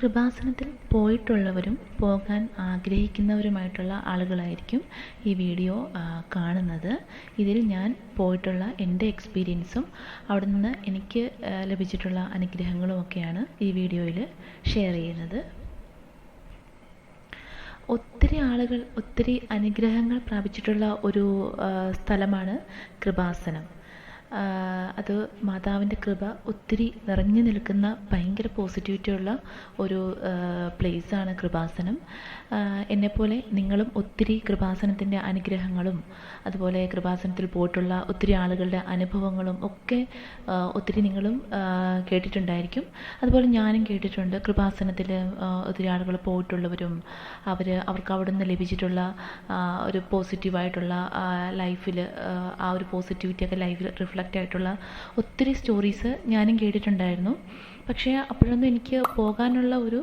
കൃപാസനത്തിൽ പോയിട്ടുള്ളവരും പോകാൻ ആഗ്രഹിക്കുന്നവരുമായിട്ടുള്ള ആളുകളായിരിക്കും ഈ വീഡിയോ കാണുന്നത്. ഇതിൽ ഞാൻ പോയിട്ടുള്ള എൻ്റെ എക്സ്പീരിയൻസും അവിടെ നിന്ന് എനിക്ക് ലഭിച്ചിട്ടുള്ള അനുഗ്രഹങ്ങളുമൊക്കെയാണ് ഈ വീഡിയോയിൽ ഷെയർ ചെയ്യുന്നത്. ഒത്തിരി ആളുകൾ ഒത്തിരി അനുഗ്രഹങ്ങൾ പ്രാപിച്ചിട്ടുള്ള ഒരു സ്ഥലമാണ് കൃപാസനം. അത് മാതാവിൻ്റെ കൃപ ഒത്തിരി നിറഞ്ഞു നിൽക്കുന്ന ഭയങ്കര പോസിറ്റിവിറ്റിയുള്ള ഒരു പ്ലേസാണ് കൃപാസനം. എന്നെപ്പോലെ നിങ്ങളും ഒത്തിരി കൃപാസനത്തിൻ്റെ അനുഗ്രഹങ്ങളും അതുപോലെ കൃപാസനത്തിൽ പോയിട്ടുള്ള ഒത്തിരി ആളുകളുടെ അനുഭവങ്ങളും ഒക്കെ ഒത്തിരി നിങ്ങളും കേട്ടിട്ടുണ്ടായിരിക്കും. അതുപോലെ ഞാനും കേട്ടിട്ടുണ്ട്. കൃപാസനത്തിൽ ഒത്തിരി ആളുകൾ പോയിട്ടുള്ളവരും അവർക്ക് അവിടെ നിന്ന് ലഭിച്ചിട്ടുള്ള ഒരു പോസിറ്റീവായിട്ടുള്ള ലൈഫിൽ ആ ഒരു പോസിറ്റിവിറ്റിയൊക്കെ ലൈഫിൽ റിഫ്ലക്റ്റ് ആയിട്ടുള്ള ഒത്തിരി സ്റ്റോറീസ് ഞാനും കേട്ടിട്ടുണ്ടായിരുന്നു. പക്ഷേ അപ്പോഴൊന്നും എനിക്ക് പോകാനുള്ള ഒരു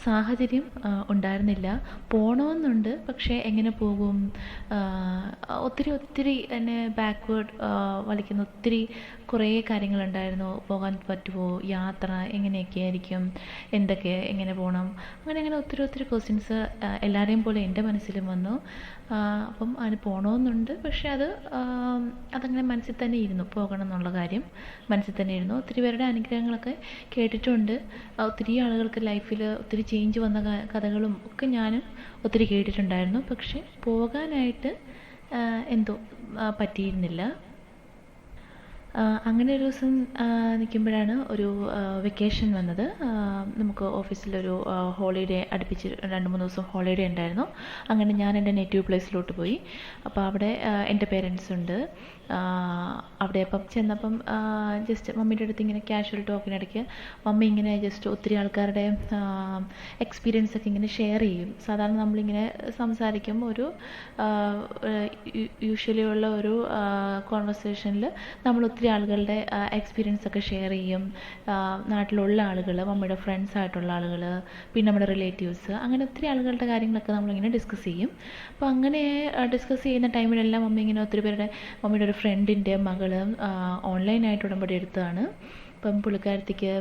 സാഹചര്യം ഉണ്ടായിരുന്നില്ല. പോകണമെന്നുണ്ട്, പക്ഷേ എങ്ങനെ പോകും? ഒത്തിരി എന്നെ ബാക്ക്വേർഡ് വലിക്കുന്ന കുറേ കാര്യങ്ങളുണ്ടായിരുന്നു. പോകാൻ പറ്റുമോ? യാത്ര എങ്ങനെയൊക്കെ ആയിരിക്കും? എങ്ങനെ പോകണം? അങ്ങനെ ഒത്തിരി ക്വസ്റ്റ്യൻസ് എല്ലാവരെയും പോലെ എൻ്റെ മനസ്സിലും വന്നു. അപ്പം അതിന് പോകണമെന്നുണ്ട്, പക്ഷേ അതങ്ങനെ മനസ്സിൽ തന്നെ ഇരുന്നു. പോകണം എന്നുള്ള കാര്യം മനസ്സിൽ തന്നെ ഇരുന്നു. ഒത്തിരി പേരുടെ അനുഗ്രഹങ്ങളൊക്കെ കേട്ടിട്ടുണ്ട്. ഒത്തിരി ആളുകൾക്ക് ലൈഫിൽ ഒത്തിരി ചേഞ്ച് വന്ന കഥകളും ഒക്കെ ഞാനും ഒത്തിരി കേട്ടിട്ടുണ്ടായിരുന്നു. പക്ഷേ പോകാനായിട്ട് എന്തോ പറ്റിയിരുന്നില്ല. അങ്ങനെ ഒരു ദിവസം നിൽക്കുമ്പോഴാണ് ഒരു വെക്കേഷൻ വന്നത്. നമുക്ക് ഓഫീസിലൊരു ഹോളിഡേ അടുപ്പിച്ച് 2-3 ദിവസം ഹോളിഡേ ഉണ്ടായിരുന്നു. അങ്ങനെ ഞാൻ എൻ്റെ നേറ്റീവ് പ്ലേസിലോട്ട് പോയി. അപ്പോൾ അവിടെ എൻ്റെ പേരൻസ് ഉണ്ട്. അവിടെ അപ്പം ചെന്നപ്പം ജസ്റ്റ് മമ്മിയുടെ അടുത്ത് ഇങ്ങനെ കാഷ്വൽ ടോക്കിനിടയ്ക്ക് മമ്മി ഇങ്ങനെ ജസ്റ്റ് ഒത്തിരി ആൾക്കാരുടെ എക്സ്പീരിയൻസ് ഒക്കെ ഇങ്ങനെ ഷെയർ ചെയ്യും. സാധാരണ നമ്മളിങ്ങനെ സംസാരിക്കും. ഒരു യൂഷ്വലി ഉള്ള ഒരു കോൺവെർസേഷനിൽ നമ്മൾ ഒത്തിരി ആളുകളുടെ എക്സ്പീരിയൻസ് ഒക്കെ ഷെയർ ചെയ്യും. നാട്ടിലുള്ള ആളുകൾ, മമ്മിയുടെ ഫ്രണ്ട്സ് ആയിട്ടുള്ള ആളുകൾ, പിന്നെ നമ്മുടെ റിലേറ്റീവ്സ്, അങ്ങനെ ഒത്തിരി ആളുകളുടെ കാര്യങ്ങളൊക്കെ നമ്മളിങ്ങനെ ഡിസ്കസ് ചെയ്യും. അപ്പോൾ അങ്ങനെ ഡിസ്കസ് ചെയ്യുന്ന ടൈമിലെല്ലാം മമ്മി ഇങ്ങനെ ഒത്തിരി പേരുടെ മമ്മിയുടെ ഒരു ഫ്രണ്ടിൻ്റെ മകള് ഓൺലൈനായിട്ട് ഉടമ്പടി എടുത്തതാണ്. അപ്പം പുള്ളിക്കാരത്തിക്ക്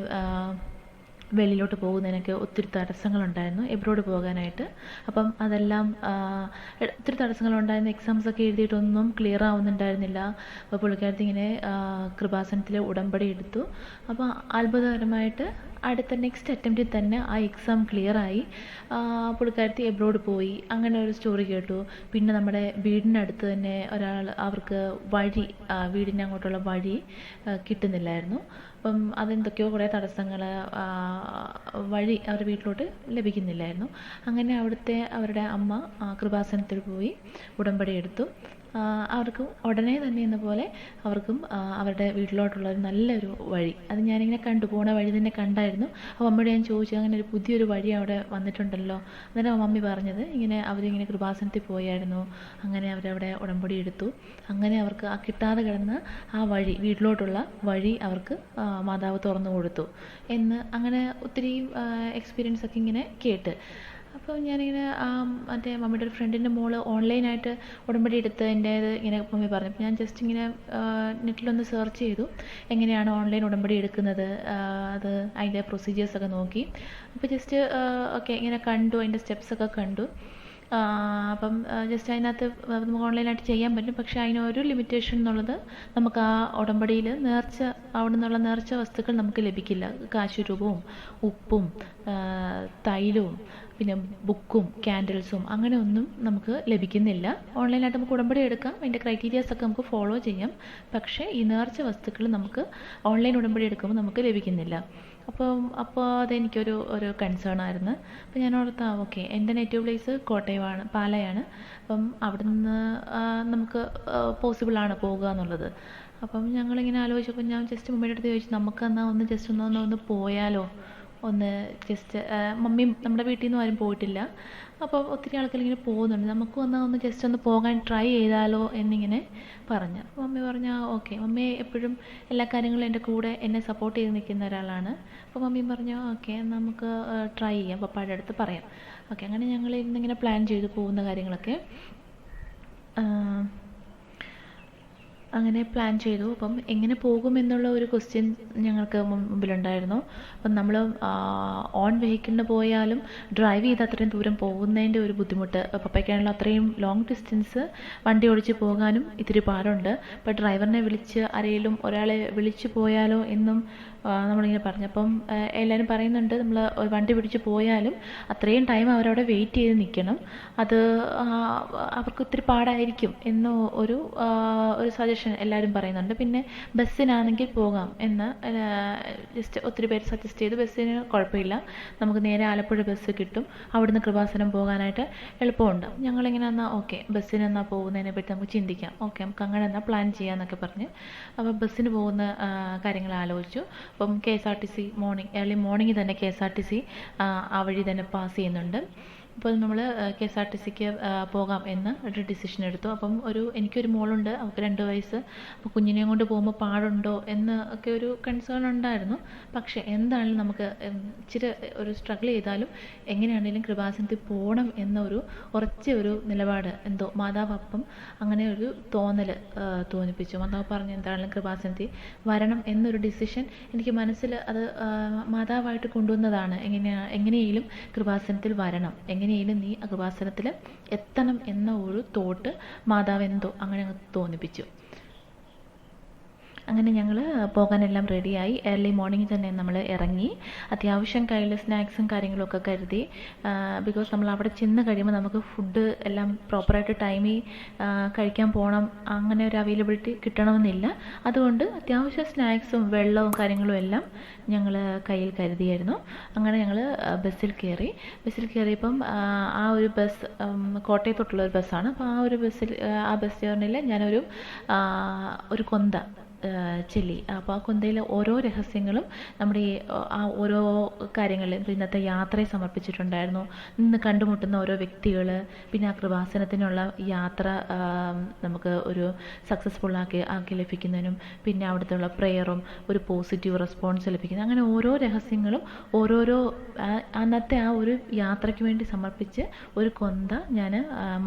വെളിയിലോട്ട് പോകുന്നതിനൊക്കെ ഒത്തിരി തടസ്സങ്ങളുണ്ടായിരുന്നു, എബ്രോഡ് പോകാനായിട്ട്. അപ്പം അതെല്ലാം ഒത്തിരി തടസ്സങ്ങളുണ്ടായിരുന്നു. എക്സാംസൊക്കെ എഴുതിയിട്ടൊന്നും ക്ലിയർ ആവുന്നുണ്ടായിരുന്നില്ല. അപ്പോൾ പുള്ളിക്കാരത്തി ഇങ്ങനെ കൃപാസനത്തിൽ ഉടമ്പടി എടുത്തു. അപ്പോൾ അത്ഭുതകരമായിട്ട് അടുത്ത നെക്സ്റ്റ് അറ്റംപ്റ്റിൽ തന്നെ ആ എക്സാം ക്ലിയറായി. പുള്ളിക്കാരത്തി എബ്രോഡ് പോയി. അങ്ങനെ ഒരു സ്റ്റോറി കേട്ടു. പിന്നെ നമ്മുടെ വീടിനടുത്ത് തന്നെ ഒരാൾ, അവർക്ക് വീടിൻ്റെ അങ്ങോട്ടുള്ള വഴി കിട്ടുന്നില്ലായിരുന്നു. അപ്പം അതെന്തൊക്കെയോ കുറേ തടസ്സങ്ങൾ, വഴി അവരുടെ വീട്ടിലോട്ട് ലഭിക്കുന്നില്ലായിരുന്നു. അങ്ങനെ അവരുടെ അമ്മ കൃപാസനത്തിൽ പോയി ഉടമ്പടി എടുത്തു. അവർക്കും ഉടനെ തന്നെ എന്ന പോലെ അവർക്കും അവരുടെ വീട്ടിലോട്ടുള്ള ഒരു നല്ലൊരു വഴി, അത് ഞാനിങ്ങനെ പോണ വഴി തന്നെ കണ്ടായിരുന്നു. അപ്പോൾ മമ്മിയോട് ഞാൻ ചോദിച്ചു, അങ്ങനെ ഒരു പുതിയൊരു വഴി അവിടെ വന്നിട്ടുണ്ടല്ലോ. അന്നേരം മമ്മി പറഞ്ഞത് അവരിങ്ങനെ കൃപാസനത്തിൽ പോയായിരുന്നു, അങ്ങനെ അവരവിടെ ഉടമ്പടി എടുത്തു. അങ്ങനെ അവർക്ക് കിട്ടാതെ കിടന്ന ആ വഴി, വീട്ടിലോട്ടുള്ള വഴി അവർക്ക് മാതാവ് തുറന്നു കൊടുത്തു എന്ന്, അങ്ങനെ ഒത്തിരി എക്സ്പീരിയൻസ് ഒക്കെ ഇങ്ങനെ കേട്ട്. അപ്പോൾ ഞാനിങ്ങനെ മറ്റേ മമ്മിയുടെ ഒരു ഫ്രണ്ടിൻ്റെ മോള് ഓൺലൈനായിട്ട് ഉടമ്പടി എടുത്തതിൻ്റേത് ഇങ്ങനെ മമ്മി പറഞ്ഞു. അപ്പോൾ ഞാൻ ജസ്റ്റ് ഇങ്ങനെ നെറ്റിലൊന്ന് സെർച്ച് ചെയ്തു, എങ്ങനെയാണ് ഓൺലൈൻ ഉടമ്പടി എടുക്കുന്നത്, അതിൻ്റെ പ്രൊസീജിയേഴ്സൊക്കെ നോക്കി. അപ്പോൾ ജസ്റ്റ് ഓക്കെ ഇങ്ങനെ കണ്ടു, അതിൻ്റെ സ്റ്റെപ്സൊക്കെ കണ്ടു. അപ്പം ജസ്റ്റ് അതിനകത്ത് നമുക്ക് ഓൺലൈനായിട്ട് ചെയ്യാൻ പറ്റും. പക്ഷേ അതിനൊരു ലിമിറ്റേഷൻ എന്നുള്ളത്, നമുക്ക് ആ ഉടമ്പടിയിൽ അവിടെ നിന്നുള്ള നേർച്ച വസ്തുക്കൾ നമുക്ക് ലഭിക്കില്ല. കാശുരൂപവും ഉപ്പും തൈലവും പിന്നെ ബുക്കും ക്യാൻഡിൽസും അങ്ങനെ ഒന്നും നമുക്ക് ലഭിക്കുന്നില്ല. ഓൺലൈനായിട്ട് നമുക്ക് ഉടമ്പടി എടുക്കാം, അതിൻ്റെ ക്രൈറ്റീരിയാസൊക്കെ നമുക്ക് ഫോളോ ചെയ്യാം. പക്ഷേ ഈ നേർച്ച വസ്തുക്കൾ നമുക്ക് ഓൺലൈൻ ഉടമ്പടി എടുക്കുമ്പോൾ നമുക്ക് ലഭിക്കുന്നില്ല. അപ്പോൾ അതെനിക്കൊരു കൺസേൺ ആയിരുന്നു. അപ്പോൾ ഞാൻ ഓർത്താ ഓക്കെ, എൻ്റെ നേറ്റീവ് പ്ലേസ് പാലയാണ്. അപ്പം അവിടെ നിന്ന് നമുക്ക് പോസിബിളാണ് പോകുക എന്നുള്ളത്. അപ്പം ഞങ്ങളിങ്ങനെ ആലോചിച്ചപ്പോൾ ഞാൻ ജസ്റ്റ് മമ്മിയുടെ അടുത്ത് ചോദിച്ചു, നമുക്കെന്നാൽ ഒന്ന് ജസ്റ്റ് ഒന്ന് പോയാലോ, ഒന്ന് ജസ്റ്റ് മമ്മി നമ്മുടെ വീട്ടിൽ നിന്ന് ആരും പോയിട്ടില്ല. അപ്പോൾ ഒത്തിരി ആൾക്കാർ ഇങ്ങനെ പോകുന്നുണ്ട്, നമുക്ക് ഒന്ന് ജസ്റ്റ് ഒന്ന് പോകാൻ ട്രൈ ചെയ്താലോ എന്നിങ്ങനെ പറഞ്ഞു. അപ്പോൾ മമ്മി പറഞ്ഞു ഓക്കെ. മമ്മി എപ്പോഴും എല്ലാ കാര്യങ്ങളും എൻ്റെ കൂടെ എന്നെ സപ്പോർട്ട് ചെയ്ത് നിൽക്കുന്ന ഒരാളാണ്. അപ്പോൾ മമ്മി പറഞ്ഞു ഓക്കെ, നമുക്ക് ട്രൈ ചെയ്യാം, പപ്പായുടെ അടുത്ത് പറയാം. ഓക്കെ, അങ്ങനെ ഞങ്ങൾ ഇന്നിങ്ങനെ പ്ലാൻ ചെയ്ത് പോകുന്ന കാര്യങ്ങളൊക്കെ അങ്ങനെ പ്ലാൻ ചെയ്തു. അപ്പം എങ്ങനെ പോകുമെന്നുള്ള ഒരു ക്വസ്റ്റ്യൻ ഞങ്ങൾക്ക് മുമ്പിലുണ്ടായിരുന്നു. അപ്പം നമ്മൾ ഓൺ വെഹിക്കിളിന് പോയാലും ഡ്രൈവ് ചെയ്ത് അത്രയും ദൂരം പോകുന്നതിൻ്റെ ഒരു ബുദ്ധിമുട്ട്, പപ്പയ്ക്കാണെങ്കിൽ അത്രയും ലോങ് ഡിസ്റ്റൻസ് വണ്ടി ഓടിച്ച് പോകാനും ഇത്തിരി പാടുണ്ട്. അപ്പോൾ ഡ്രൈവറിനെ വിളിച്ച് ആരെങ്കിലും ഒരാളെ വിളിച്ച് പോയാലോ എന്നും നമ്മളിങ്ങനെ പറഞ്ഞു. അപ്പം എല്ലാവരും പറയുന്നുണ്ട് നമ്മൾ വണ്ടി പിടിച്ച് പോയാലും അത്രയും ടൈം അവരവിടെ വെയിറ്റ് ചെയ്ത് നിൽക്കണം, അത് അവർക്ക് ഒത്തിരി പാടായിരിക്കും എന്ന് ഒരു സജഷൻ എല്ലാവരും പറയുന്നുണ്ട്. പിന്നെ ബസ്സിനാണെങ്കിൽ പോകാം എന്ന് ജസ്റ്റ് ഒത്തിരി പേര് സജസ്റ്റ് ചെയ്തു. ബസ്സിന് കുഴപ്പമില്ല, നമുക്ക് നേരെ ആലപ്പുഴ ബസ് കിട്ടും, അവിടുന്ന് കൃപാസനം പോകാനായിട്ട് എളുപ്പമുണ്ട്. ഞങ്ങളിങ്ങനെ എന്നാൽ ഓക്കെ ബസ്സിന് എന്നാൽ പോകുന്നതിനെ പറ്റി നമുക്ക് ചിന്തിക്കാം, ഓക്കെ നമുക്ക് അങ്ങനെ എന്നാൽ പ്ലാൻ ചെയ്യാമെന്നൊക്കെ പറഞ്ഞ് അപ്പോൾ ബസ്സിന് പോകുന്ന കാര്യങ്ങൾ ആലോചിച്ചു. അപ്പം KSRTC ഏർലി മോർണിംഗ് തന്നെ KSRTC ആ വഴി തന്നെ പാസ് ചെയ്യുന്നുണ്ട്. അപ്പോൾ നമ്മൾ KSRTCക്ക് പോകാം എന്ന് ഒരു ഡിസിഷൻ എടുത്തു. അപ്പം എനിക്കൊരു മോളുണ്ട്, അവൾക്ക് 2 വയസ്സ്. അപ്പോൾ കുഞ്ഞിനെയും കൊണ്ട് പോകുമ്പോൾ പാടുണ്ടോ എന്ന് ഒക്കെ ഒരു കൺസേൺ ഉണ്ടായിരുന്നു. പക്ഷേ എന്താണെങ്കിലും നമുക്ക് ഇച്ചിരി ഒരു സ്ട്രഗിൾ ചെയ്താലും എങ്ങനെയാണെങ്കിലും കൃപാസനത്തിൽ പോകണം എന്നൊരു ഉറച്ച ഒരു നിലപാട് എന്തോ മാതാവ് അപ്പം അങ്ങനെ ഒരു തോന്നൽ തോന്നിപ്പിച്ചു. മാതാവ് പറഞ്ഞു എന്താണെങ്കിലും കൃപാസനത്തിൽ വരണം എന്നൊരു ഡിസിഷൻ എനിക്ക് മനസ്സിൽ അത് മാതാവായിട്ട് കൊണ്ടുവന്നതാണ്. എങ്ങനെയെങ്കിലും കൃപാസനത്തിൽ വരണം, എങ്ങനെയും നീ കൃപാസനത്തിൽ എത്തണം എന്ന ഒരു തോട്ട് മാതാവ് എന്തോ അങ്ങനെ തോന്നിപ്പിച്ചു. അങ്ങനെ ഞങ്ങൾ പോകാനെല്ലാം റെഡിയായി. ഏർലി മോർണിംഗ് തന്നെ നമ്മൾ ഇറങ്ങി. അത്യാവശ്യം കയ്യിൽ സ്നാക്സും കാര്യങ്ങളൊക്കെ കരുതി. ബിക്കോസ് നമ്മൾ അവിടെ ചെന്ന് കഴിയുമ്പോൾ നമുക്ക് ഫുഡ് എല്ലാം പ്രോപ്പറായിട്ട് ടൈമിൽ കഴിക്കാൻ പോകണം, അങ്ങനെ ഒരു അവൈലബിലിറ്റി കിട്ടണമെന്നില്ല. അതുകൊണ്ട് അത്യാവശ്യം സ്നാക്സും വെള്ളവും കാര്യങ്ങളും എല്ലാം ഞങ്ങൾ കയ്യിൽ കരുതിയായിരുന്നു. അങ്ങനെ ഞങ്ങൾ ബസ്സിൽ കയറിയപ്പം ആ ഒരു ബസ് കോട്ടയത്തോട്ടുള്ള ഒരു ബസ്സാണ്. അപ്പോൾ ആ ബസ് ജേർണിയിൽ ഞാനൊരു കൊന്ത ചൊല്ലി. അപ്പോൾ ആ കൊന്തയിലെ ഓരോ രഹസ്യങ്ങളും നമ്മുടെ ആ ഓരോ കാര്യങ്ങളിലും ഇന്നത്തെ യാത്രയെ സമർപ്പിച്ചിട്ടുണ്ടായിരുന്നു. ഇന്ന് കണ്ടുമുട്ടുന്ന ഓരോ വ്യക്തികൾ, പിന്നെ ആ കൃപാസനത്തിനുള്ള യാത്ര നമുക്ക് ഒരു സക്സസ്ഫുൾ ആക്കി ലഭിക്കുന്നതിനും, പിന്നെ അവിടുത്തെ പ്രെയറും ഒരു പോസിറ്റീവ് റെസ്പോൺസ് ലഭിക്കുന്നത്, അങ്ങനെ ഓരോ രഹസ്യങ്ങളും ഓരോരോ അന്നത്തെ ആ ഒരു യാത്രയ്ക്ക് വേണ്ടി സമർപ്പിച്ച് ഒരു കൊന്ത ഞാൻ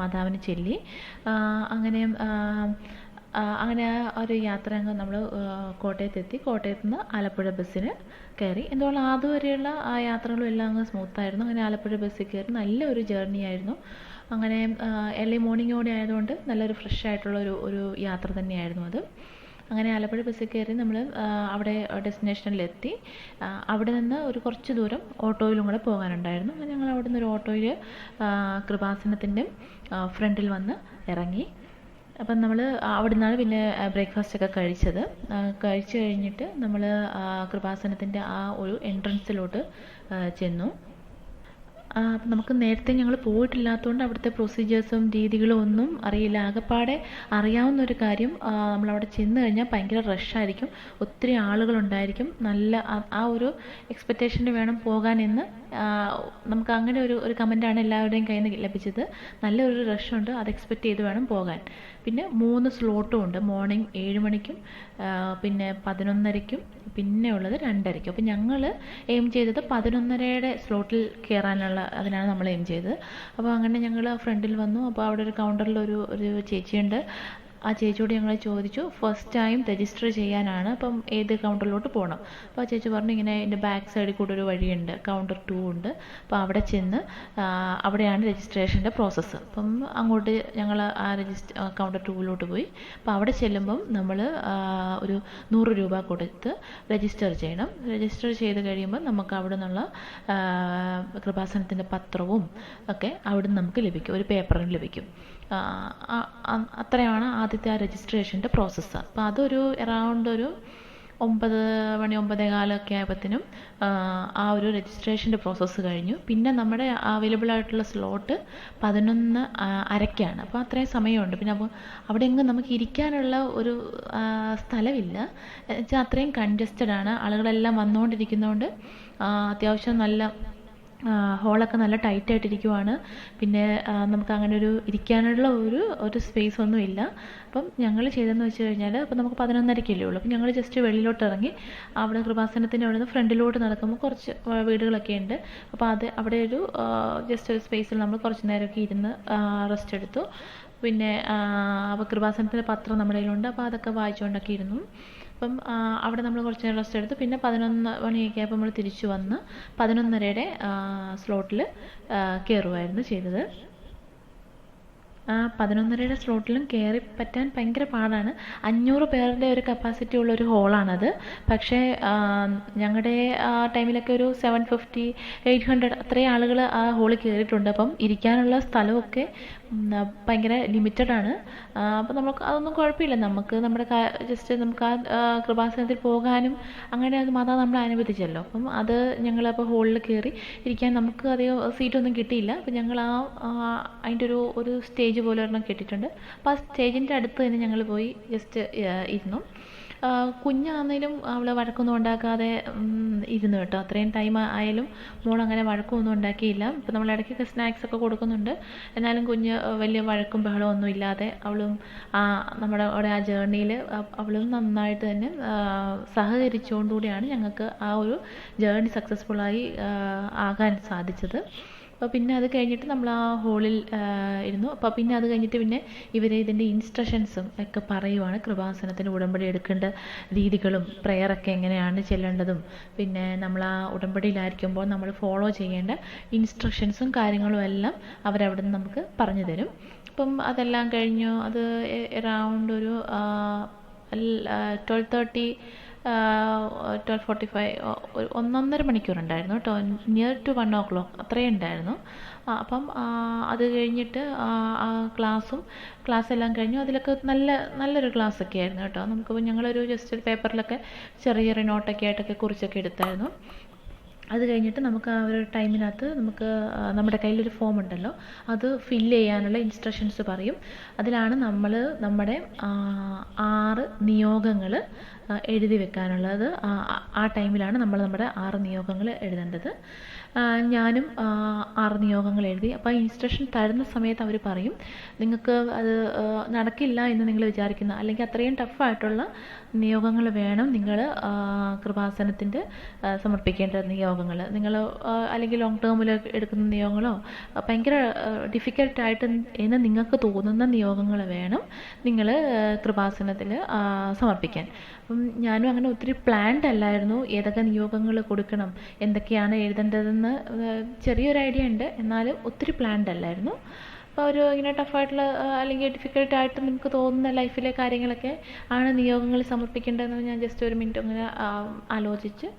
മാതാവിന് ചൊല്ലി. അങ്ങനെ ആ ഒരു യാത്ര നമ്മൾ കോട്ടയത്തെത്തി. കോട്ടയത്ത് നിന്ന് ആലപ്പുഴ ബസ്സിന് കയറി. എന്തുകൊണ്ട് അതുവരെയുള്ള ആ യാത്രകളും എല്ലാം അങ്ങ് സ്മൂത്തായിരുന്നു. അങ്ങനെ ആലപ്പുഴ ബസ്സിൽ കയറി നല്ലൊരു ജേർണി ആയിരുന്നു. അങ്ങനെ ഏർലി മോർണിംഗോടെ ആയതുകൊണ്ട് നല്ലൊരു ഫ്രഷ് ആയിട്ടുള്ള ഒരു യാത്ര തന്നെയായിരുന്നു അത്. അങ്ങനെ ആലപ്പുഴ ബസ്സിൽ കയറി നമ്മൾ അവിടെ ഡെസ്റ്റിനേഷനിലെത്തി. അവിടെ നിന്ന് ഒരു കുറച്ച് ദൂരം ഓട്ടോയിലും കൂടെ പോകാനുണ്ടായിരുന്നു. അങ്ങനെ ഞങ്ങൾ അവിടെ നിന്ന് ഒരു ഓട്ടോയിൽ കൃപാസനത്തിൻ്റെ ഫ്രണ്ടിൽ വന്ന് ഇറങ്ങി. അപ്പം നമ്മൾ അവിടെ നിന്നാണ് പിന്നെ ബ്രേക്ക്ഫാസ്റ്റൊക്കെ കഴിച്ചത്. കഴിച്ച് കഴിഞ്ഞിട്ട് നമ്മൾ കൃപാസനത്തിൻ്റെ ആ ഒരു എൻട്രൻസിലോട്ട് ചെന്നു. അപ്പം നമുക്ക് നേരത്തെ ഞങ്ങൾ പോയിട്ടില്ലാത്തതുകൊണ്ട് അവിടുത്തെ പ്രൊസീജിയേഴ്സും രീതികളും ഒന്നും അറിയില്ല. ആകെപ്പാടെ അറിയാവുന്ന ഒരു കാര്യം, നമ്മളവിടെ ചെന്ന് കഴിഞ്ഞാൽ ഭയങ്കര റഷായിരിക്കും, ഒത്തിരി ആളുകളുണ്ടായിരിക്കും, നല്ല ആ ഒരു എക്സ്പെക്റ്റേഷന് വേണം പോകാനെന്ന് നമുക്ക് അങ്ങനെ ഒരു കമൻറ്റാണ് എല്ലാവരുടെയും കയ്യിൽ നിന്ന് ലഭിച്ചത്. നല്ലൊരു റഷുണ്ട്, അത് എക്സ്പെക്റ്റ് ചെയ്ത് വേണം പോകാൻ. പിന്നെ 3 സ്ലോട്ടും ഉണ്ട്, മോർണിംഗ് 7 മണിക്കും പിന്നെ 11:30ക്കും പിന്നെ ഉള്ളത് 2:30ക്കും. അപ്പോൾ ഞങ്ങൾ എയിം ചെയ്തത് 11:30യുടെ സ്ലോട്ടിൽ കയറാനുള്ള അതിനാണ് നമ്മൾ എയിം ചെയ്തത്. അപ്പോൾ അങ്ങനെ ഞങ്ങൾ ഫ്രണ്ടിൽ വന്നു. അപ്പോൾ അവിടെ ഒരു കൗണ്ടറിൽ ഒരു ചേച്ചിയുണ്ട്. ആ ചേച്ചിയോട് ഞങ്ങൾ ചോദിച്ചു, ഫസ്റ്റ് ടൈം രജിസ്റ്റർ ചെയ്യാനാണ്, അപ്പം ഏത് കൗണ്ടറിലോട്ട് പോകണം. അപ്പോൾ ആ ചേച്ചി പറഞ്ഞു ഇങ്ങനെ എൻ്റെ ബാക്ക് സൈഡിൽ കൂടെ ഒരു വഴിയുണ്ട്, കൗണ്ടർ 2 ഉണ്ട്, അപ്പോൾ അവിടെ ചെന്ന് അവിടെയാണ് രജിസ്ട്രേഷൻ്റെ പ്രോസസ്സ്. അപ്പം അങ്ങോട്ട് ഞങ്ങൾ ആ കൗണ്ടർ 2-ലോട്ട് പോയി. അപ്പോൾ അവിടെ ചെല്ലുമ്പം നമ്മൾ ഒരു 100 രൂപ കൊടുത്ത് രജിസ്റ്റർ ചെയ്യണം. രജിസ്റ്റർ ചെയ്ത് കഴിയുമ്പോൾ നമുക്ക് അവിടെ നിന്നുള്ള കൃപാസനത്തിൻ്റെ പത്രവും ഒക്കെ അവിടെ നിന്ന് നമുക്ക് ലഭിക്കും, ഒരു പേപ്പറിന് ലഭിക്കും. അത്രയാണ് ആദ്യത്തെ ആ രജിസ്ട്രേഷൻ്റെ പ്രോസസ്സ്. അപ്പോൾ അതൊരു അറൗണ്ട് ഒരു 9 മണി 9:15 ആയപ്പോഴത്തേനും ആ ഒരു രജിസ്ട്രേഷൻ്റെ പ്രോസസ്സ് കഴിഞ്ഞു. പിന്നെ നമ്മുടെ അവൈലബിൾ ആയിട്ടുള്ള സ്ലോട്ട് 11:30ക്കാണ്. അപ്പോൾ അത്രയും സമയമുണ്ട്. പിന്നെ അപ്പോൾ അവിടെ എങ്ങും നമുക്ക് ഇരിക്കാനുള്ള ഒരു സ്ഥലമില്ല, വെച്ചാൽ അത്രയും കൺജസ്റ്റഡ് ആണ്, ആളുകളെല്ലാം വന്നുകൊണ്ടിരിക്കുന്നതുകൊണ്ട് അത്യാവശ്യം നല്ല ഹോളൊക്കെ നല്ല ടൈറ്റായിട്ടിരിക്കുവാണ്. പിന്നെ നമുക്ക് അങ്ങനെ ഇരിക്കാനുള്ള ഒരു സ്പേസ് ഒന്നും ഇല്ല. അപ്പം ഞങ്ങൾ ചെയ്തതെന്ന് വെച്ച് കഴിഞ്ഞാൽ, അപ്പം നമുക്ക് 11:30ക്കല്ലേ ഉള്ളൂ. അപ്പം ഞങ്ങൾ ജസ്റ്റ് വെളിയിലോട്ട് ഇറങ്ങി അവിടെ കൃപാസനത്തിൻ്റെ അവിടെ നിന്ന് ഫ്രണ്ടിലോട്ട് നടക്കുമ്പോൾ കുറച്ച് വീടുകളൊക്കെ ഉണ്ട്. അപ്പോൾ അവിടെ ജസ്റ്റ് ഒരു സ്പേസിൽ നമ്മൾ കുറച്ച് നേരമൊക്കെ ഇരുന്ന് റെസ്റ്റ് എടുത്തു. പിന്നെ അപ്പോൾ കൃപാസനത്തിൻ്റെ പത്രം നമ്മുടെ കയ്യിലുണ്ട്, അപ്പോൾ അതൊക്കെ വായിച്ചുകൊണ്ടൊക്കെ ഇരുന്നു. അപ്പം അവിടെ നമ്മൾ കുറച്ച് നേരം റെസ്റ്റ് എടുത്ത് പിന്നെ 11 മണിയൊക്കെ ആയപ്പോൾ നമ്മൾ തിരിച്ചു വന്ന് 11:30യുടെ സ്ലോട്ടിൽ കയറുമായിരുന്നു ചെയ്തത്. 11:30യുടെ സ്ലോട്ടിലും കയറി പറ്റാൻ ഭയങ്കര പാടാണ്. 500 പേരുടെ ഒരു കപ്പാസിറ്റി ഉള്ളൊരു ഹോളാണത്. പക്ഷേ ഞങ്ങളുടെ ടൈമിലൊക്കെ ഒരു 750, 800 അത്രയും ആളുകൾ ആ ഹോളിൽ കയറിയിട്ടുണ്ട്. അപ്പം ഇരിക്കാനുള്ള സ്ഥലമൊക്കെ ഭയങ്കര ലിമിറ്റഡാണ്. അപ്പം നമുക്ക് അതൊന്നും കുഴപ്പമില്ല, നമുക്ക് നമ്മുടെ ജസ്റ്റ് നമുക്ക് ആ കൃപാസനത്തിൽ പോകാനും അങ്ങനെ അത് മാതാവ് നമ്മളെ അനുവദിച്ചല്ലോ. അപ്പം അത് ഞങ്ങളപ്പോൾ ഹോളിൽ കയറി ഇരിക്കാൻ നമുക്ക് അധികം സീറ്റൊന്നും കിട്ടിയില്ല. അപ്പം ഞങ്ങൾ അതിൻ്റെ ഒരു സ്റ്റേജ് പോലെ ഒരെണ്ണം കെട്ടിയിട്ടുണ്ട്. അപ്പോൾ ആ സ്റ്റേജിൻ്റെ അടുത്ത് തന്നെ ഞങ്ങൾ പോയി ജസ്റ്റ് ഇരുന്നു. കുഞ്ഞാണെങ്കിലും അവൾ വഴക്കൊന്നും ഉണ്ടാക്കാതെ ഇരുന്നു കേട്ടോ. അത്രയും ടൈം ആയാലും മോൾ അങ്ങനെ വഴക്കൊന്നും ഉണ്ടാക്കിയില്ല. ഇപ്പം നമ്മൾ ഇടയ്ക്കൊക്കെ സ്നാക്സൊക്കെ കൊടുക്കുന്നുണ്ട്, എന്നാലും കുഞ്ഞ് വലിയ വഴക്കും ബഹളവും ഒന്നും ഇല്ലാതെ അവളും നമ്മുടെ അവിടെ ആ ജേർണിയിൽ അവളും നന്നായിട്ട് തന്നെ സഹകരിച്ചുകൊണ്ടുകൂടിയാണ് ഞങ്ങൾക്ക് ആ ഒരു ജേർണി സക്സസ്ഫുള്ളായി ആകാൻ സാധിച്ചത്. അപ്പോൾ പിന്നെ അത് കഴിഞ്ഞിട്ട് നമ്മൾ ആ ഹോളിൽ ഇരുന്നു. അപ്പോൾ പിന്നെ അത് കഴിഞ്ഞിട്ട് പിന്നെ ഇവർ ഇതിൻ്റെ ഇൻസ്ട്രക്ഷൻസും ഒക്കെ പറയുവാണ്. കൃപാസനത്തിന് ഉടമ്പടി എടുക്കേണ്ട രീതികളും പ്രെയറൊക്കെ എങ്ങനെയാണ് ചെല്ലേണ്ടതും പിന്നെ നമ്മൾ ആ ഉടമ്പടിയിലായിരിക്കുമ്പോൾ നമ്മൾ ഫോളോ ചെയ്യേണ്ട ഇൻസ്ട്രക്ഷൻസും കാര്യങ്ങളും എല്ലാം അവരവിടെ നിന്ന് നമുക്ക് പറഞ്ഞു തരും. അപ്പം അതെല്ലാം കഴിഞ്ഞു. അത് അറൗണ്ട് ഒരു 12:30 12:45 ഒരു 1.5 മണിക്കൂറുണ്ടായിരുന്നു കേട്ടോ. നിയർ ടു 1 o'clock അത്രയും ഉണ്ടായിരുന്നു. അപ്പം അത് കഴിഞ്ഞിട്ട് ക്ലാസ് എല്ലാം കഴിഞ്ഞു. അതിലൊക്കെ നല്ലൊരു ക്ലാസ്സൊക്കെ ആയിരുന്നു കേട്ടോ. നമുക്ക് ഞങ്ങളൊരു ജസ്റ്റ് ഒരു പേപ്പറിലൊക്കെ ചെറിയ ചെറിയ നോട്ടൊക്കെ ആയിട്ടൊക്കെ കുറിച്ചൊക്കെ എടുത്തായിരുന്നു. അത് കഴിഞ്ഞിട്ട് നമുക്ക് ആ ഒരു ടൈമിനകത്ത് നമുക്ക് നമ്മുടെ കയ്യിലൊരു ഫോം ഉണ്ടല്ലോ, അത് ഫില്ല് ചെയ്യാനുള്ള ഇൻസ്ട്രക്ഷൻസ് പറയും. അതിലാണ് നമ്മൾ നമ്മുടെ 6 നിയോഗങ്ങൾ എഴുതി വെക്കാനുള്ളത്. ആ ടൈമിലാണ് നമ്മൾ നമ്മുടെ 6 നിയോഗങ്ങൾ എഴുതേണ്ടത്. ഞാനും 6 നിയോഗങ്ങൾ എഴുതി. അപ്പോൾ ആ ഇൻസ്ട്രക്ഷൻ തരുന്ന സമയത്ത് അവർ പറയും, നിങ്ങൾക്ക് അത് നടക്കില്ല എന്ന് നിങ്ങൾ വിചാരിക്കുന്ന അല്ലെങ്കിൽ അത്രയും ടഫായിട്ടുള്ള നിയോഗങ്ങൾ വേണം നിങ്ങൾ കൃപാസനത്തിൻ്റെ സമർപ്പിക്കേണ്ട നിയോഗങ്ങൾ. നിങ്ങൾ അല്ലെങ്കിൽ ലോങ് ടേമിൽ എടുക്കുന്ന നിയോഗങ്ങളോ ഭയങ്കര ഡിഫിക്കൽട്ടായിട്ട് എന്ന് നിങ്ങൾക്ക് തോന്നുന്ന നിയോഗങ്ങൾ വേണം നിങ്ങൾ കൃപാസനത്തിൽ സമർപ്പിക്കാൻ. അപ്പം ഞാനും അങ്ങനെ ഒത്തിരി പ്ലാൻഡ് അല്ലായിരുന്നു ഏതൊക്കെ നിയോഗങ്ങൾ കൊടുക്കണം, എന്തൊക്കെയാണ് എഴുതേണ്ടതെന്ന് ചെറിയൊരു ഐഡിയ ഉണ്ട്, എന്നാലും ഒത്തിരി പ്ലാൻഡ് അല്ലായിരുന്നു. അപ്പോൾ ഒരു ഇങ്ങനെ ടഫായിട്ടുള്ള അല്ലെങ്കിൽ ഡിഫിക്കൽട്ടായിട്ട് നമുക്ക് തോന്നുന്ന ലൈഫിലെ കാര്യങ്ങളൊക്കെ ആണ് നിയോഗങ്ങൾ സമർപ്പിക്കേണ്ടതെന്ന് ഞാൻ ജസ്റ്റ് ഒരു മിനിറ്റ് അങ്ങനെ ആലോചിച്ച്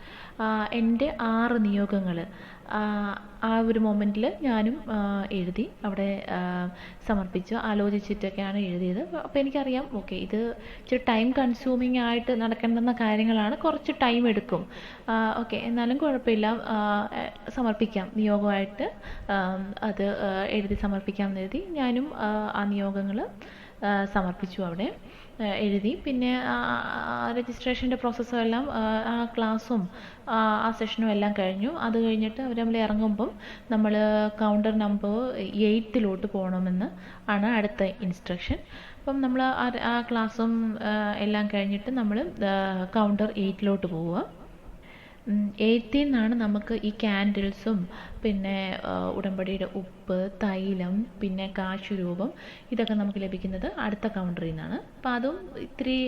എൻ്റെ 6 നിയോഗങ്ങൾ ആ ഒരു മൊമെൻറ്റിൽ ഞാനും എഴുതി അവിടെ സമർപ്പിച്ചു. ആലോചിച്ചിട്ടൊക്കെയാണ് എഴുതിയത്. അപ്പോൾ എനിക്കറിയാം ഓക്കെ ഇത് ഇച്ചിരി ടൈം കൺസ്യൂമിങ് ആയിട്ട് നടക്കേണ്ടുന്ന കാര്യങ്ങളാണ്, കുറച്ച് ടൈം എടുക്കും. ഓക്കെ എന്നാലും കുഴപ്പമില്ല, സമർപ്പിക്കാം നിയോഗമായിട്ട് അത് എഴുതി സമർപ്പിക്കാമെന്ന് എഴുതി. ഞാനും ആ നിയോഗങ്ങൾ സമർപ്പിച്ചു അവിടെ എഴുതി. പിന്നെ രജിസ്ട്രേഷൻ്റെ പ്രോസസ്സും എല്ലാം ആ ക്ലാസ്സും ആ സെഷനും എല്ലാം കഴിഞ്ഞു. അത് കഴിഞ്ഞിട്ട് അവർ നമ്മൾ ഇറങ്ങുമ്പം നമ്മൾ കൗണ്ടർ നമ്പർ 8 പോകണമെന്ന് ആണ് അടുത്ത ഇൻസ്ട്രക്ഷൻ. അപ്പം നമ്മൾ ആ ക്ലാസ്സും എല്ലാം കഴിഞ്ഞിട്ട് നമ്മൾ കൗണ്ടർ 8 പോവുക. 8ൽ നിന്നാണ് നമുക്ക് ഈ ക്യാൻഡിൽസും പിന്നെ ഉടമ്പടിയുടെ ഉപ്പ്, തൈലം, പിന്നെ കാശുരൂപം ഇതൊക്കെ നമുക്ക് ലഭിക്കുന്നത് അടുത്ത കൗണ്ടറിൽ നിന്നാണ്. അപ്പോൾ അതും ഇത്തിരി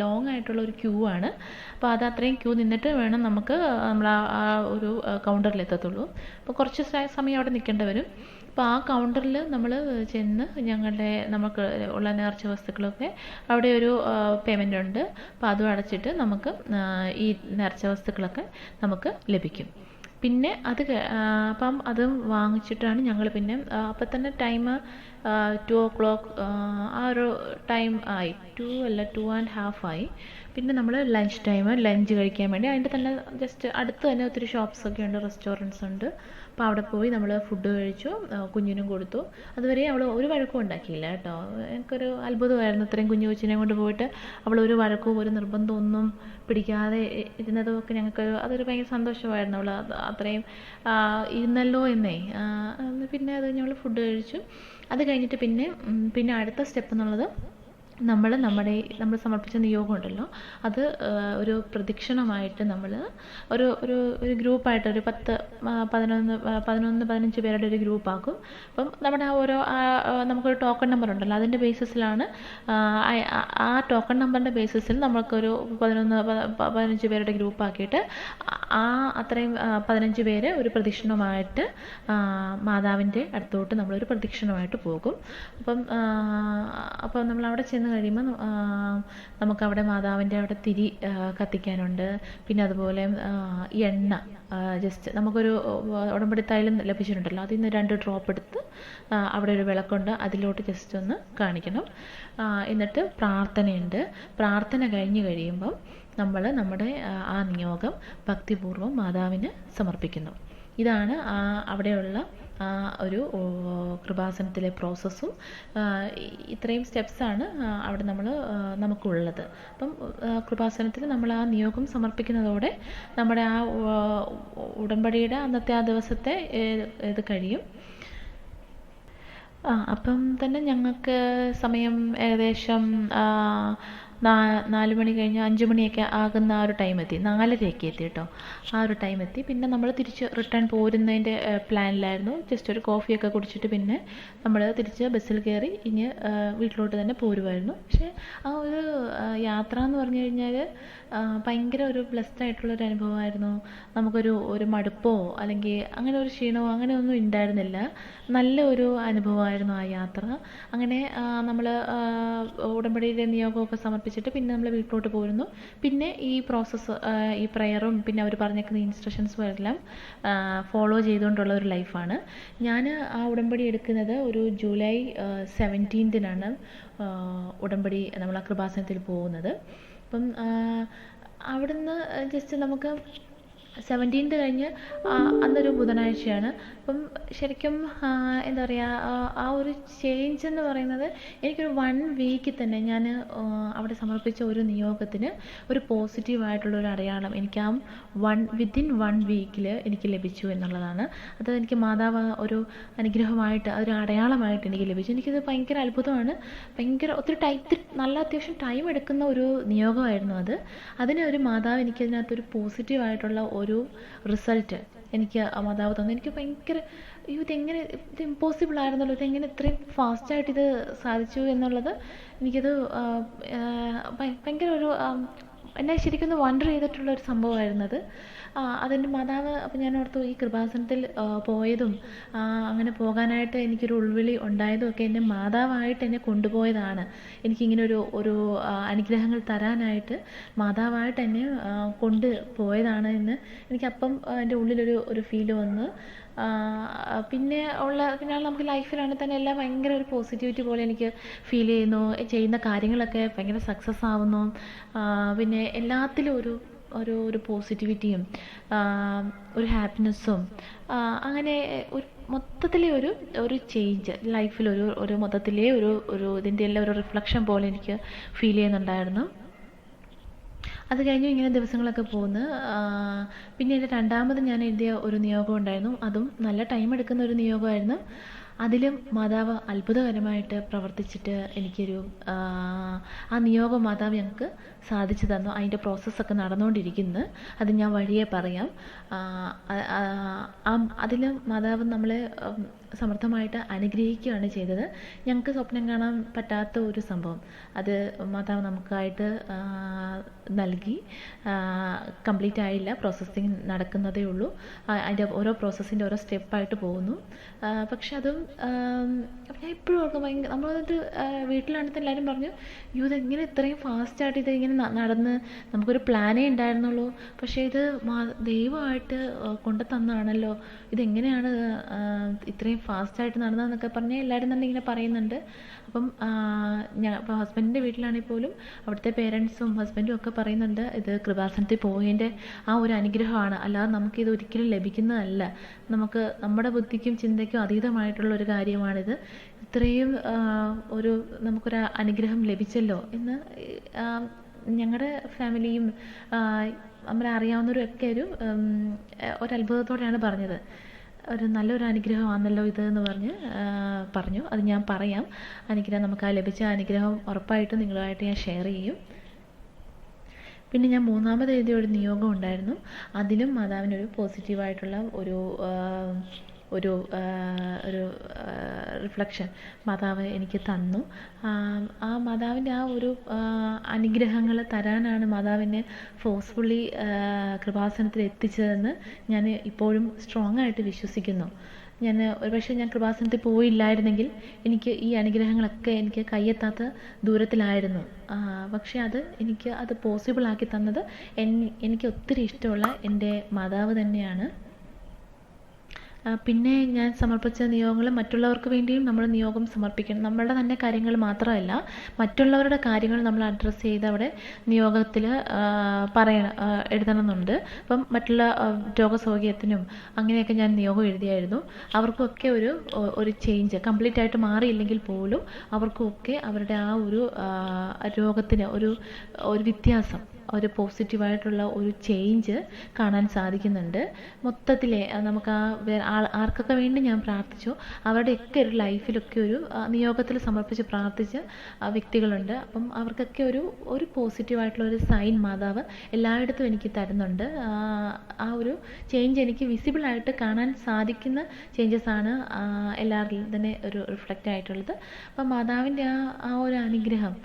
ലോങ് ആയിട്ടുള്ള ഒരു ക്യൂ ആണ്. അപ്പോൾ അത് അത്രയും ക്യൂ നിന്നിട്ട് വേണം നമുക്ക് നമ്മൾ ആ ഒരു കൗണ്ടറിലെത്തത്തുള്ളൂ. അപ്പോൾ കുറച്ച് സമയം അവിടെ നിൽക്കേണ്ടി വരും. അപ്പോൾ ആ കൗണ്ടറിൽ നമ്മൾ ചെന്ന് നമുക്ക് ഉള്ള നേർച്ച വസ്തുക്കളൊക്കെ അവിടെ ഒരു പേയ്മെൻ്റ് ഉണ്ട്. അപ്പോൾ അതും അടച്ചിട്ട് നമുക്ക് ഈ നേർച്ച വസ്തുക്കളൊക്കെ നമുക്ക് ലഭിക്കും. പിന്നെ അപ്പം അതും വാങ്ങിച്ചിട്ടാണ് ഞങ്ങൾ പിന്നെ അപ്പം തന്നെ ടൈം 2 o'clock ആ ഒരു ടൈം ആയി. 2 അല്ല 2.5 ആയി. പിന്നെ നമ്മൾ ലഞ്ച് കഴിക്കാൻ വേണ്ടി അതിൻ്റെ തന്നെ ജസ്റ്റ് അടുത്ത് തന്നെ ഒത്തിരി ഷോപ്സൊക്കെ ഉണ്ട്, റെസ്റ്റോറൻറ്റ്സ് ഉണ്ട്. അപ്പോൾ അവിടെ പോയി നമ്മൾ ഫുഡ് കഴിച്ചു, കുഞ്ഞിനും കൊടുത്തു. അതുവരെ അവൾ ഒരു വഴക്കും ഉണ്ടാക്കിയില്ല കേട്ടോ. എനിക്കൊരു അത്ഭുതമായിരുന്നു, ഇത്രയും കുഞ്ഞു കൊച്ചിനെ കൊണ്ട് പോയിട്ട് അവൾ ഒരു വഴക്കും ഒരു നിർബന്ധമൊന്നും പിടിക്കാതെ ഇരുന്നതും ഒക്കെ ഞങ്ങൾക്ക് അതൊരു ഭയങ്കര സന്തോഷമായിരുന്നു. അവൾ അത്രയും ഇരുന്നല്ലോ എന്നേ. പിന്നെ അത് ഞങ്ങൾ ഫുഡ് കഴിച്ചു. അത് കഴിഞ്ഞിട്ട് പിന്നെ അടുത്ത സ്റ്റെപ്പ് എന്നുള്ളത് നമ്മൾ സമർപ്പിച്ച നിയോഗമുണ്ടല്ലോ അത് ഒരു പ്രദക്ഷിണമായിട്ട് നമ്മൾ ഒരു ഒരു ഒരു ഗ്രൂപ്പായിട്ട് ഒരു 15 പേരുടെ ഒരു ഗ്രൂപ്പാക്കും. അപ്പം നമ്മുടെ നമുക്കൊരു ടോക്കൺ നമ്പർ ഉണ്ടല്ലോ, അതിൻ്റെ ബേസിസിലാണ് ആ ടോക്കൺ നമ്പറിൻ്റെ ബേസിസിൽ നമുക്കൊരു 15 പേരുടെ ഗ്രൂപ്പാക്കിയിട്ട് അത്രയും 15 പേര് ഒരു പ്രദക്ഷിണമായിട്ട് മാതാവിൻ്റെ അടുത്തോട്ട് നമ്മളൊരു പ്രദക്ഷിണമായിട്ട് പോകും. അപ്പം നമ്മൾ അവിടെ ചെന്ന് കഴിയുമ്പോൾ നമുക്കവിടെ മാതാവിൻ്റെ അവിടെ തിരി കത്തിക്കാനുണ്ട്. പിന്നെ അതുപോലെ എണ്ണ ജസ്റ്റ് നമുക്കൊരു ഉടമ്പടി തൈലം ലഭിച്ചിട്ടുണ്ടല്ലോ, അതിൽ നിന്ന് 2 ഡ്രോപ്പ് എടുത്ത് അവിടെ ഒരു വിളക്കുണ്ട്, അതിലോട്ട് ജസ്റ്റ് ഒന്ന് കാണിക്കണം. എന്നിട്ട് പ്രാർത്ഥനയുണ്ട്. പ്രാർത്ഥന കഴിഞ്ഞ് കഴിയുമ്പം നമ്മൾ നമ്മുടെ ആ നിയോഗം ഭക്തിപൂർവ്വം മാതാവിന് സമർപ്പിക്കുന്നു. ഇതാണ് അവിടെയുള്ള ഒരു കൃപാസനത്തിലെ പ്രോസസ്സും. ഇത്രയും സ്റ്റെപ്സാണ് അവിടെ നമുക്കുള്ളത്. അപ്പം കൃപാസനത്തിൽ നമ്മൾ ആ നിയോഗം സമർപ്പിക്കുന്നതോടെ നമ്മുടെ ആ ഉടമ്പടിയുടെ അന്നത്തെ ആ ദിവസത്തെ ഇത് കഴിയും. അപ്പം തന്നെ ഞങ്ങൾക്ക് സമയം ഏകദേശം 4 മണി കഴിഞ്ഞ് 5 മണിയൊക്കെ ആകുന്ന ആ ഒരു ടൈം എത്തി, 4:30 എത്തി കേട്ടോ. ആ ഒരു ടൈം എത്തി. പിന്നെ നമ്മൾ തിരിച്ച് റിട്ടേൺ പോരുന്നതിൻ്റെ പ്ലാനിലായിരുന്നു. ജസ്റ്റ് ഒരു കോഫിയൊക്കെ കുടിച്ചിട്ട് പിന്നെ നമ്മൾ തിരിച്ച് ബസ്സിൽ കയറി ഇനി വീട്ടിലോട്ട് തന്നെ പോരുമായിരുന്നു. പക്ഷേ ആ ഒരു യാത്ര എന്ന് പറഞ്ഞു കഴിഞ്ഞാൽ ഭയങ്കര ഒരു ബ്ലെസ്ഡ് ആയിട്ടുള്ളൊരു അനുഭവമായിരുന്നു. നമുക്കൊരു മടുപ്പോ അല്ലെങ്കിൽ അങ്ങനെ ഒരു ക്ഷീണമോ അങ്ങനെ ഒന്നും ഉണ്ടായിരുന്നില്ല. നല്ല ഒരു അനുഭവമായിരുന്നു ആ യാത്ര. അങ്ങനെ നമ്മൾ ഉടമ്പടിയുടെ നിയോഗമൊക്കെ സമർപ്പിച്ചിട്ട് പിന്നെ നമ്മൾ വീട്ടിലോട്ട് പോരുന്നു. പിന്നെ ഈ പ്രോസസ്സ്, ഈ പ്രയറും പിന്നെ അവർ പറഞ്ഞേക്കുന്ന ഇൻസ്ട്രക്ഷൻസും എല്ലാം ഫോളോ ചെയ്തുകൊണ്ടുള്ള ഒരു ലൈഫാണ്. ഞാൻ ആ ഉടമ്പടി എടുക്കുന്നത് ഒരു ജൂലൈ 17 ഉടമ്പടി നമ്മൾ ആ കൃപാസനത്തിൽ പോകുന്നത്. അപ്പം അവിടുന്ന് ജസ്റ്റ് നമുക്ക് 17 കഴിഞ്ഞ് അന്നൊരു ബുധനാഴ്ചയാണ്. അപ്പം ശരിക്കും എന്താ പറയുക, ആ ഒരു ചേഞ്ച് എന്ന് പറയുന്നത് എനിക്കൊരു 1 വീക്ക് തന്നെ ഞാൻ അവിടെ സമർപ്പിച്ച ഒരു നിയോഗത്തിന് ഒരു പോസിറ്റീവായിട്ടുള്ളൊരു അടയാളം എനിക്ക് വിത്തിൻ 1 വീക്കിൽ എനിക്ക് ലഭിച്ചു എന്നുള്ളതാണ്. അത് എനിക്ക് മാതാവ് ഒരു അനുഗ്രഹമായിട്ട് ഒരു അടയാളമായിട്ട് എനിക്ക് ലഭിച്ചു. എനിക്കത് ഭയങ്കര അത്ഭുതമാണ്. നല്ല അത്യാവശ്യം ടൈം എടുക്കുന്ന ഒരു നിയോഗമായിരുന്നു അത്. അതിന് ഒരു മാതാവ് എനിക്കതിനകത്തൊരു പോസിറ്റീവായിട്ടുള്ള ഒരു റിസൾട്ട് എനിക്ക് മാതാവ് തന്നു. എനിക്ക് ഭയങ്കര ഇത് ഇമ്പോസിബിൾ ആയിരുന്നല്ലോ, ഇതെങ്ങനെ ഇത്രയും ഫാസ്റ്റായിട്ട് ഇത് സാധിച്ചു എന്നുള്ളത് എനിക്കത് ഭയങ്കര ഒരു എന്നെ ശരിക്കും ഒന്ന് വണ്ടർ ചെയ്തിട്ടുള്ളൊരു സംഭവമായിരുന്നത്. അതെൻ്റെ മാതാവ്. അപ്പം ഞാൻ ഓർത്തു ഈ കൃപാസനത്തിൽ പോയതും അങ്ങനെ പോകാനായിട്ട് എനിക്കൊരു ഉൾവിളി ഉണ്ടായതും ഒക്കെ എൻ്റെ മാതാവായിട്ട് എന്നെ കൊണ്ടുപോയതാണ്. എനിക്കിങ്ങനെ ഒരു അനുഗ്രഹങ്ങൾ തരാനായിട്ട് മാതാവായിട്ട് എന്നെ കൊണ്ടുപോയതാണ് എന്ന് എനിക്കപ്പം എൻ്റെ ഉള്ളിലൊരു ഫീല് വന്ന്. പിന്നെ നമുക്ക് ലൈഫിലാണെങ്കിൽ തന്നെ എല്ലാം ഭയങ്കര ഒരു പോസിറ്റിവിറ്റി പോലെ എനിക്ക് ഫീൽ ചെയ്യുന്നു. ചെയ്യുന്ന കാര്യങ്ങളൊക്കെ ഭയങ്കര സക്സസ് ആവുന്നു. പിന്നെ എല്ലാത്തിലും ഒരു പോസിറ്റിവിറ്റിയും ഒരു ഹാപ്പിനെസ്സും അങ്ങനെ ഒരു മൊത്തത്തിലെ ഒരു ചേഞ്ച് ലൈഫിൽ ഒരു മൊത്തത്തിലെ ഒരു ഇതിൻ്റെ എല്ലാം ഒരു റിഫ്ലക്ഷൻ പോലെ എനിക്ക് ഫീൽ ചെയ്യുന്നുണ്ടായിരുന്നു. അത് കഴിഞ്ഞു ഇങ്ങനെ ദിവസങ്ങളൊക്കെ പോകുന്നു. പിന്നെ എൻ്റെ രണ്ടാമത് ഞാൻ എഴുതിയ ഒരു നിയോഗം ഉണ്ടായിരുന്നു. അതും നല്ല ടൈം എടുക്കുന്ന ഒരു നിയോഗമായിരുന്നു. അതിലും മാതാവ് അത്ഭുതകരമായിട്ട് പ്രവർത്തിച്ചിട്ട് എനിക്കൊരു ആ നിയോഗം മാതാവ് ഞങ്ങൾക്ക് സാധിച്ചു തന്നു. അതിൻ്റെ പ്രോസസ്സൊക്കെ നടന്നുകൊണ്ടിരിക്കുന്നു. അത് ഞാൻ വഴിയെ പറയാം. അതിൽ മാതാവ് നമ്മളെ സമർത്ഥമായിട്ട് അനുഗ്രഹിക്കുകയാണ് ചെയ്തത്. ഞങ്ങൾക്ക് സ്വപ്നം കാണാൻ പറ്റാത്ത ഒരു സംഭവം അത് മാതാവ് നമുക്കായിട്ട് നൽകി. കംപ്ലീറ്റ് ആയില്ല, പ്രോസസ്സിങ് നടക്കുന്നതേ ഉള്ളൂ. അതിൻ്റെ ഓരോ പ്രോസസ്സിൻ്റെ ഓരോ സ്റ്റെപ്പായിട്ട് പോകുന്നു. പക്ഷെ അതും ഞാൻ ഇപ്പോഴും ഓർക്കും, ഭയങ്കര നമ്മളത് വീട്ടിലാണെങ്കിൽ എല്ലാവരും പറഞ്ഞു, ഇതെങ്ങനെ ഇത്രയും ഫാസ്റ്റായിട്ട് ഇതിങ്ങനെ നടന്ന് നമുക്കൊരു പ്ലാനേ ഉണ്ടായിരുന്നുള്ളൂ, പക്ഷേ ഇത് ദൈവമായിട്ട് കൊണ്ടു തന്നാണല്ലോ, ഇതെങ്ങനെയാണ് ഇത്രയും ഫാസ്റ്റായിട്ട് നടന്നതെന്നൊക്കെ പറഞ്ഞ് എല്ലാവരും തന്നെ ഇങ്ങനെ പറയുന്നുണ്ട്. അപ്പം ഇപ്പോൾ ഹസ്ബൻഡിൻ്റെ വീട്ടിലാണെങ്കിൽ പോലും അവിടുത്തെ പേരൻസും ഹസ്ബൻഡും ഒക്കെ പറയുന്നുണ്ട് ഇത് കൃപാസനത്തിൽ പോയതിൻ്റെ ആ ഒരു അനുഗ്രഹമാണ്, അല്ലാതെ നമുക്കിത് ഒരിക്കലും ലഭിക്കുന്നതല്ല, നമ്മുടെ ബുദ്ധിക്കും ചിന്തയ്ക്കും അതീതമായിട്ടുള്ള ഒരു കാര്യമാണിത്, ഇത്രയും നമുക്കൊരു അനുഗ്രഹം ലഭിച്ചല്ലോ എന്ന് ഞങ്ങളുടെ ഫാമിലിയും നമ്മളെ അറിയാവുന്നവരും ഒക്കെ ഒരു അത്ഭുതത്തോടെയാണ് പറഞ്ഞത്. ഒരു നല്ലൊരു അനുഗ്രഹമാണല്ലോ ഇത് എന്ന് പറഞ്ഞു. അത് ഞാൻ പറയാം. അനുഗ്രഹം നമുക്ക് ആ ലഭിച്ച അനുഗ്രഹം ഉറപ്പായിട്ടും നിങ്ങളുമായിട്ട് ഞാൻ ഷെയർ ചെയ്യും. പിന്നെ ഞാൻ മൂന്നാമത് എഴുതിയ ഒരു നിയോഗം ഉണ്ടായിരുന്നു. അതിലും മാതാവിനൊരു പോസിറ്റീവായിട്ടുള്ള ഒരു ഒരു ഒരു റിഫ്ലക്ഷൻ മാതാവ് എനിക്ക് തന്നു. ആ മാതാവിൻ്റെ ആ ഒരു അനുഗ്രഹങ്ങൾ തരാനാണ് മാതാവിനെ ഫോഴ്സ്ഫുള്ളി കൃപാസനത്തിൽ എത്തിച്ചതെന്ന് ഞാൻ ഇപ്പോഴും സ്ട്രോങ് ആയിട്ട് വിശ്വസിക്കുന്നു. ഒരുപക്ഷെ ഞാൻ കൃപാസനത്തിൽ പോയില്ലായിരുന്നെങ്കിൽ എനിക്ക് ഈ അനുഗ്രഹങ്ങളൊക്കെ എനിക്ക് കയ്യെത്താത്ത ദൂരത്തിലായിരുന്നു. പക്ഷെ എനിക്ക് അത് പോസിബിൾ ആക്കി തന്നത് എനിക്ക് ഒത്തിരി ഇഷ്ടമുള്ള എൻ്റെ മാതാവ് തന്നെയാണ്. പിന്നെ ഞാൻ സമർപ്പിച്ച നിയോഗങ്ങൾ മറ്റുള്ളവർക്ക് വേണ്ടിയും നമ്മൾ നിയോഗം സമർപ്പിക്കണം. നമ്മളുടെ തന്നെ കാര്യങ്ങൾ മാത്രമല്ല, മറ്റുള്ളവരുടെ കാര്യങ്ങൾ നമ്മൾ അഡ്രസ്സ് ചെയ്ത് അവിടെ നിയോഗത്തിൽ എഴുതണമെന്നുണ്ട്. അപ്പം മറ്റുള്ള രോഗസൗഖ്യത്തിനും അങ്ങനെയൊക്കെ ഞാൻ നിയോഗം എഴുതിയായിരുന്നു. അവർക്കൊക്കെ ഒരു ചേഞ്ച് കംപ്ലീറ്റ് ആയിട്ട് മാറിയില്ലെങ്കിൽ പോലും അവർക്കൊക്കെ അവരുടെ ആ ഒരു രോഗത്തിന് ഒരു വ്യത്യാസം, ഒരു പോസിറ്റീവായിട്ടുള്ള ഒരു ചേഞ്ച് കാണാൻ സാധിക്കുന്നുണ്ട്. മൊത്തത്തിലെ നമുക്ക് ആർക്കൊക്കെ വേണ്ടി ഞാൻ പ്രാർത്ഥിച്ചു അവരുടെയൊക്കെ ഒരു ലൈഫിലൊക്കെ ഒരു നിയോഗത്തിൽ സമർപ്പിച്ച് പ്രാർത്ഥിച്ച വ്യക്തികളുണ്ട്. അപ്പം അവർക്കൊക്കെ ഒരു പോസിറ്റീവായിട്ടുള്ള ഒരു സൈൻ മാതാവ് എല്ലായിടത്തും എനിക്ക് തരുന്നുണ്ട്. ആ ഒരു ചേഞ്ച് എനിക്ക് വിസിബിളായിട്ട് കാണാൻ സാധിക്കുന്ന ചേഞ്ചസാണ് എല്ലാവരിലും തന്നെ ഒരു റിഫ്ലക്റ്റ് ആയിട്ടുള്ളത്. അപ്പം മാതാവിൻ്റെ ആ ഒരു അനുഗ്രഹം,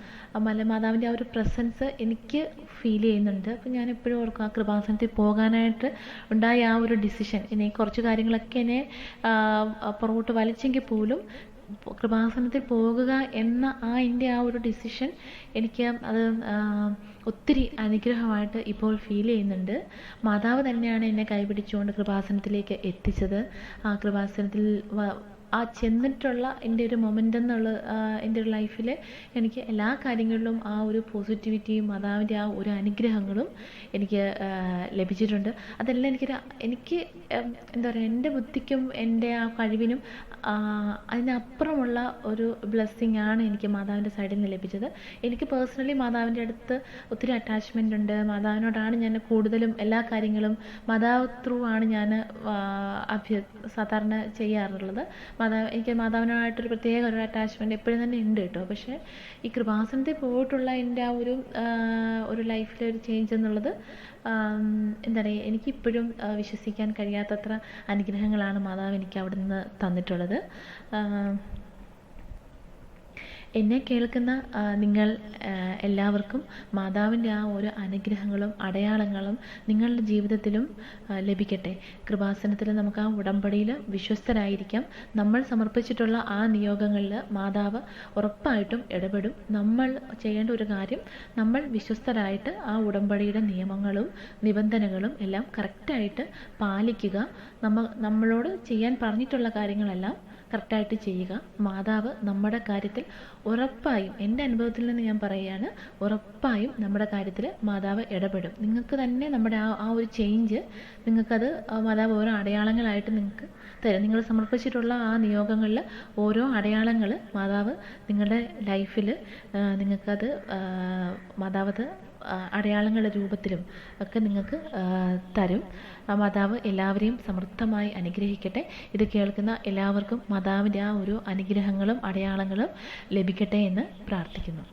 മാതാവിൻ്റെ ആ ഒരു പ്രസൻസ് എനിക്ക് ഫീൽ ചെയ്യുന്നുണ്ട്. അപ്പം ഞാൻ എപ്പോഴും ഓർക്കും ആ കൃപാസനത്തിൽ പോകാനായിട്ട് ഉണ്ടായ ആ ഒരു ഡിസിഷൻ. കുറച്ച് കാര്യങ്ങളൊക്കെ എന്നെ പുറകോട്ട് വലിച്ചെങ്കിൽ പോലും കൃപാസനത്തിൽ പോകുക എന്ന എൻ്റെ ആ ഒരു ഡിസിഷൻ എനിക്ക് അത് ഒത്തിരി അനുഗ്രഹമായിട്ട് ഇപ്പോൾ ഫീൽ ചെയ്യുന്നുണ്ട്. മാതാവ് തന്നെയാണ് എന്നെ കൈപിടിച്ചുകൊണ്ട് കൃപാസനത്തിലേക്ക് എത്തിച്ചത്. ആ കൃപാസനത്തിൽ ചെന്നിട്ടുള്ള എൻ്റെ ഒരു മൊമെൻ്റ് എന്നുള്ള എൻ്റെ ഒരു ലൈഫിൽ എനിക്ക് എല്ലാ കാര്യങ്ങളിലും ആ ഒരു പോസിറ്റിവിറ്റിയും മാതാവിൻ്റെ ആ ഒരു അനുഗ്രഹങ്ങളും എനിക്ക് ലഭിച്ചിട്ടുണ്ട്. അതെല്ലാം എനിക്ക് എന്താ പറയുക, എൻ്റെ ബുദ്ധിക്കും എൻ്റെ ആ കഴിവിനും അതിനപ്പുറമുള്ള ഒരു ബ്ലെസ്സിങ് ആണ് എനിക്ക് മാതാവിൻ്റെ സൈഡിൽ നിന്ന് ലഭിച്ചത്. എനിക്ക് പേഴ്സണലി മാതാവിൻ്റെ അടുത്ത് ഒത്തിരി അറ്റാച്ച്മെൻ്റ് ഉണ്ട്. മാതാവിനോടാണ് ഞാൻ കൂടുതലും എല്ലാ കാര്യങ്ങളും മാതാവ് ത്രൂ ആണ് ഞാൻ സാധാരണ ചെയ്യാറുള്ളത്. എനിക്ക് മാതാവിനായിട്ടൊരു പ്രത്യേക ഒരു അറ്റാച്ച്മെൻറ്റ് എപ്പോഴും തന്നെ ഉണ്ട് കേട്ടോ. പക്ഷേ ഈ കൃപാസനത്തിൽ പോയിട്ടുള്ള എൻ്റെ ആ ഒരു ലൈഫിലെ ഒരു ചേഞ്ച് എന്നുള്ളത് എന്താ പറയുക, എനിക്കിപ്പോഴും വിശ്വസിക്കാൻ കഴിയാത്തത്ര അനുഗ്രഹങ്ങളാണ് മാതാവ് എനിക്ക് അവിടെ നിന്ന് തന്നിട്ടുള്ളത്. എന്നെ കേൾക്കുന്ന നിങ്ങൾ എല്ലാവർക്കും മാതാവിൻ്റെ ആ ഒരു അനുഗ്രഹങ്ങളും അടയാളങ്ങളും നിങ്ങളുടെ ജീവിതത്തിലും ലഭിക്കട്ടെ. കൃപാസനത്തിൽ നമുക്ക് ആ ഉടമ്പടിയിൽ വിശ്വസ്തരായിരിക്കാം. നമ്മൾ സമർപ്പിച്ചിട്ടുള്ള ആ നിയോഗങ്ങളിൽ മാതാവ് ഉറപ്പായിട്ടും ഇടപെടും. നമ്മൾ ചെയ്യേണ്ട ഒരു കാര്യം, നമ്മൾ വിശ്വസ്തരായിട്ട് ആ ഉടമ്പടിയുടെ നിയമങ്ങളും നിബന്ധനകളും എല്ലാം കറക്റ്റായിട്ട് പാലിക്കുക. നമ്മളോട് ചെയ്യാൻ പറഞ്ഞിട്ടുള്ള കാര്യങ്ങളെല്ലാം കറക്റ്റായിട്ട് ചെയ്യുക. മാതാവ് നമ്മുടെ കാര്യത്തിൽ ഉറപ്പായും, എൻ്റെ അനുഭവത്തിൽ നിന്ന് ഞാൻ പറയുകയാണ്, ഉറപ്പായും നമ്മുടെ കാര്യത്തിൽ മാതാവ് ഇടപെടും. നിങ്ങൾക്ക് തന്നെ നമ്മുടെ ആ ഒരു ചേഞ്ച് നിങ്ങൾക്കത് മാതാവ് ഓരോ അടയാളങ്ങളായിട്ട് നിങ്ങൾക്ക് തരും. നിങ്ങൾ സമർപ്പിച്ചിട്ടുള്ള ആ നിയോഗങ്ങളിൽ ഓരോ അടയാളങ്ങൾ മാതാവ് നിങ്ങളുടെ ലൈഫിൽ നിങ്ങൾക്കത് മാതാവ് അടയാളങ്ങളുടെ രൂപത്തിലും ഒക്കെ നിങ്ങൾക്ക് തരും. മാതാവ് എല്ലാവരെയും സമൃദ്ധമായി അനുഗ്രഹിക്കട്ടെ. ഇത് കേൾക്കുന്ന എല്ലാവർക്കും മാതാവിൻ്റെ ആ ഒരു അനുഗ്രഹങ്ങളും അടയാളങ്ങളും ലഭിക്കട്ടെ എന്ന് പ്രാർത്ഥിക്കുന്നു.